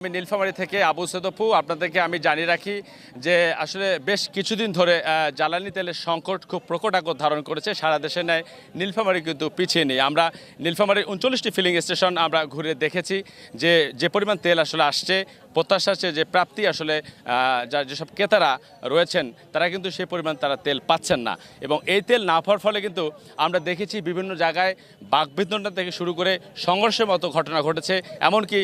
আমি নীলফামারী থেকে আবু সেদপু আপনাদেরকে আমি জানিয়ে রাখি যে আসলে বেশ কিছুদিন ধরে জ্বালানি তেলের সংকট খুব প্রকট আকার ধারণ করেছে সারা দেশে নেয় নীলফামারী কিন্তু পিছিয়ে নেই। আমরা নীলফামারীর 39টি ফিলিং স্টেশন আমরা ঘুরে দেখেছি যে পরিমাণ তেল আসলে আসছে, প্রত্যাশা আছে যে প্রাপ্তি আসলে যেসব ক্রেতারা রয়েছেন তারা কিন্তু সেই পরিমাণ তারা তেল পাচ্ছেন না, এবং এই তেল না পাওয়ার ফলে কিন্তু আমরা দেখেছি বিভিন্ন জায়গায় বাকবিতণ্ডা থেকে শুরু করে সংঘর্ষের মতো ঘটনা ঘটেছে, এমনকি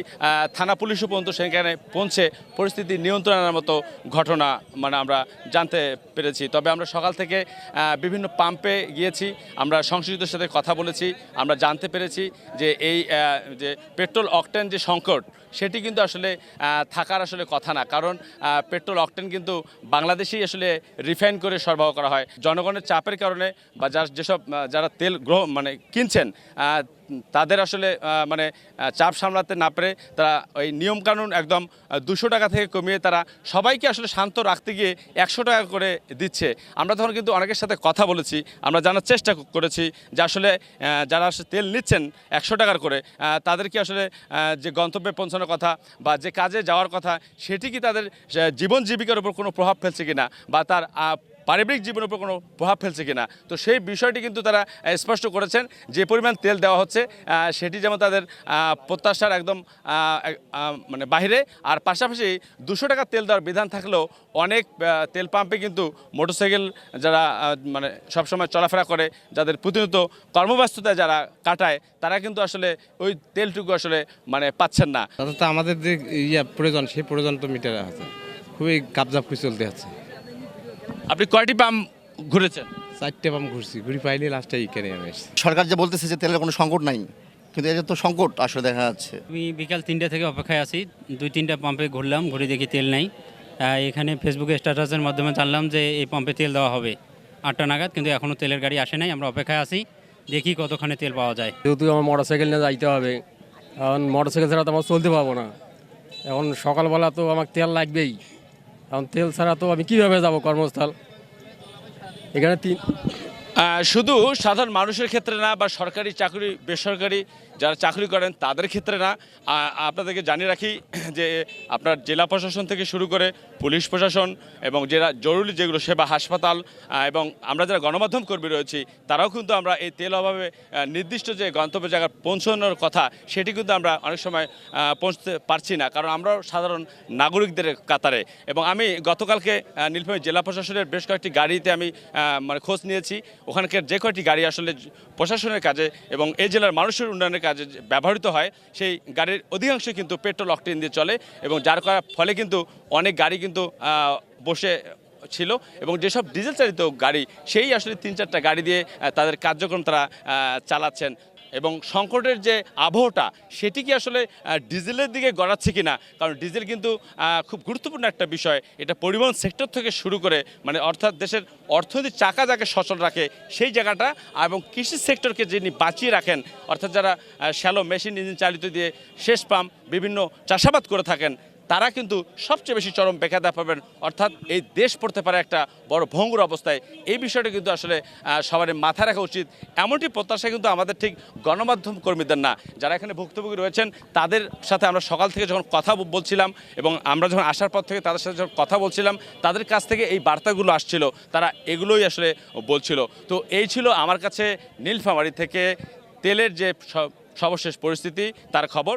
থানা পুলিশও পর্যন্ত সেখানে পৌঁছে পরিস্থিতি নিয়ন্ত্রণের মতো ঘটনা আমরা জানতে পেরেছি। তবে আমরা সকাল থেকে বিভিন্ন পাম্পে গিয়েছি, আমরা সংশ্লিষ্টদের সাথে কথা বলেছি, আমরা জানতে পেরেছি যে এই যে পেট্রোল অকটেন যে সংকট সেটি কিন্তু আসলে থাকার আসলে কথা না, কারণ পেট্রোল অকটেন কিন্তু বাংলাদেশেই আসলে রিফাইন করে সরবরাহ করা হয়। জনগণের চাপের কারণে বা যারা তেল কিনছেন তাদের আসলে চাপ সামলাতে না পেরে তারা ওই নিয়মকানুন একদম 200 টাকা থেকে কমিয়ে তারা সবাইকে আসলে শান্ত রাখতে গিয়ে 100 টাকা করে দিচ্ছে। আমরা তখন কিন্তু অনেকের সাথে কথা বলেছি, আমরা জানার চেষ্টা করেছি যে আসলে যারা আসলে তেল নিচ্ছেন 100 টাকার করে তাদেরকে আসলে যে গন্তব্যে পৌঁছানোর কথা বা যে কাজে যাওয়ার কথা সেটি কি তাদের জীবন জীবিকার উপর কোনো প্রভাব ফেলছে কিনা বা তার পারিবারিক জীবনের উপর কোনো প্রভাব ফেলছে কিনা। তো সেই বিষয়টি কিন্তু তারা স্পষ্ট করেছেন, যে পরিমাণ তেল দেওয়া হচ্ছে সেটি যেমন তাদের প্রত্যাশার একদম বাহিরে, আর পাশাপাশি 200 টাকা তেল দেওয়ার বিধান থাকলেও অনেক তেল পাম্পে কিন্তু মোটরসাইকেল যারা সবসময় চলাফেরা করে, যাদের প্রতিনিয়ত কর্মব্যস্ততায় যারা কাটায়, তারা কিন্তু আসলে ওই তেলটুকু আসলে পাচ্ছেন না। তো আমাদের যে প্রয়োজন সেই প্রয়োজন তো মিটারে আছে, খুবই কাবজাব করে চলতে আছে। আপনি কয়টি পাম্প ঘুরেছেন? 4টে পাম্প ঘুরছি, ঘুরি পাইলে লাস্টে এখানে আমি এসেছি। সরকার যে বলতেছে যে তেলের কোনো সংকট নাই, কিন্তু এটা তো সংকট আসলে দেখা যাচ্ছে। আমি বিকাল 3টে থেকে অপেক্ষায় আছি, 2-3টা পাম্পে ঘুরলাম, ঘুরে দেখি তেল নেই। এখানে ফেসবুকে স্ট্যাটাসের মাধ্যমে জানলাম যে এই পাম্পে তেল দেওয়া হবে 8টা নাগাদ, কিন্তু এখনও তেলের গাড়ি আসে নাই। আমরা অপেক্ষায় আছি, দেখি কতখানি তেল পাওয়া যায়। যেহেতু আমার মোটরসাইকেল নিয়ে যাইতে হবে, এখন মোটরসাইকেল ছাড়া তো আমার চলতে পারবো না। এখন সকালবেলা তো আমার তেল লাগবেই, এখন তেল ছাড়া তো আমি কীভাবে যাব কর্মস্থল। এখানে শুধু সাধারণ মানুষের ক্ষেত্রে না বা সরকারি চাকরি বেসরকারি যারা চাকরি করেন তাদের ক্ষেত্রে না, আপনাদেরকে জানিয়ে রাখি যে আপনার জেলা প্রশাসন থেকে শুরু করে পুলিশ প্রশাসন এবং জরুরি যেগুলো সেবা হাসপাতাল এবং আমরা যারা গণমাধ্যম কর্মী রয়েছি তারাও কিন্তু আমরা এই তেল অভাবে নির্দিষ্ট যে গন্তব্য জায়গায় পৌঁছানোর কথা সেটি কিন্তু আমরা অনেক সময় পৌঁছতে পারছি না, কারণ আমরাও সাধারণ নাগরিকদের কাতারে। এবং আমি গতকালকে নীলফামারী জেলা প্রশাসনের বেশ কয়েকটি গাড়িতে আমি খোঁজ নিয়েছি, ওখানকার যে কয়েকটি গাড়ি আসলে প্রশাসনের কাজে এবং এই জেলার মানুষের উন্নয়নের কাজে ব্যবহৃত হয় সেই গাড়ির অধিকাংশই কিন্তু পেট্রোল অকটেন দিয়ে চলে, এবং যার ফলে কিন্তু অনেক গাড়ি কিন্তু বসে ছিল, এবং যেসব ডিজেল চালিত গাড়ি সেই আসলে 3-4টা গাড়ি দিয়ে তাদের কার্যক্রম তারা চালাচ্ছেন। এবং সংকটের যে আবহটা সেটি কি আসলে ডিজেলের দিকে গড়াচ্ছে কিনা, কারণ ডিজেল কিন্তু খুব গুরুত্বপূর্ণ একটা বিষয়, এটা পরিবহন সেক্টর থেকে শুরু করে অর্থাৎ দেশের অর্থনৈতিক চাকা যাকে সচল রাখে সেই জায়গাটা, এবং কৃষি সেক্টরকে যিনি বাঁচিয়ে রাখেন, অর্থাৎ যারা শ্যালো মেশিন ইঞ্জিন চালিত দিয়ে সেচ পাম্প বিভিন্ন চাষাবাদ করে থাকেন তারা কিন্তু সবচেয়ে বেশি চরম বেকায়দা পাবেন, অর্থাৎ এই দেশ পড়তে পারে একটা বড় ভঙ্গুর অবস্থায়। এই বিষয়টা কিন্তু আসলে সবারই মাথায় রাখা উচিত। এমনটি প্রত্যাশা কিন্তু আমাদের ঠিক গণমাধ্যম কর্মীদের না, যারা এখানে ভুক্তভোগী রয়েছেন তাদের সাথে আমরা সকাল থেকে যখন কথা বলছিলাম এবং আমরা যখন আসার পর থেকে তাদের সাথে যখন কথা বলছিলাম তাদের কাছ থেকে এই বার্তাগুলো আসছিল, তারা এগুলোই আসলে বলছিল। তো এই ছিল আমার কাছে নীলফামারী থেকে তেলের যে সর্বশেষ পরিস্থিতি তার খবর।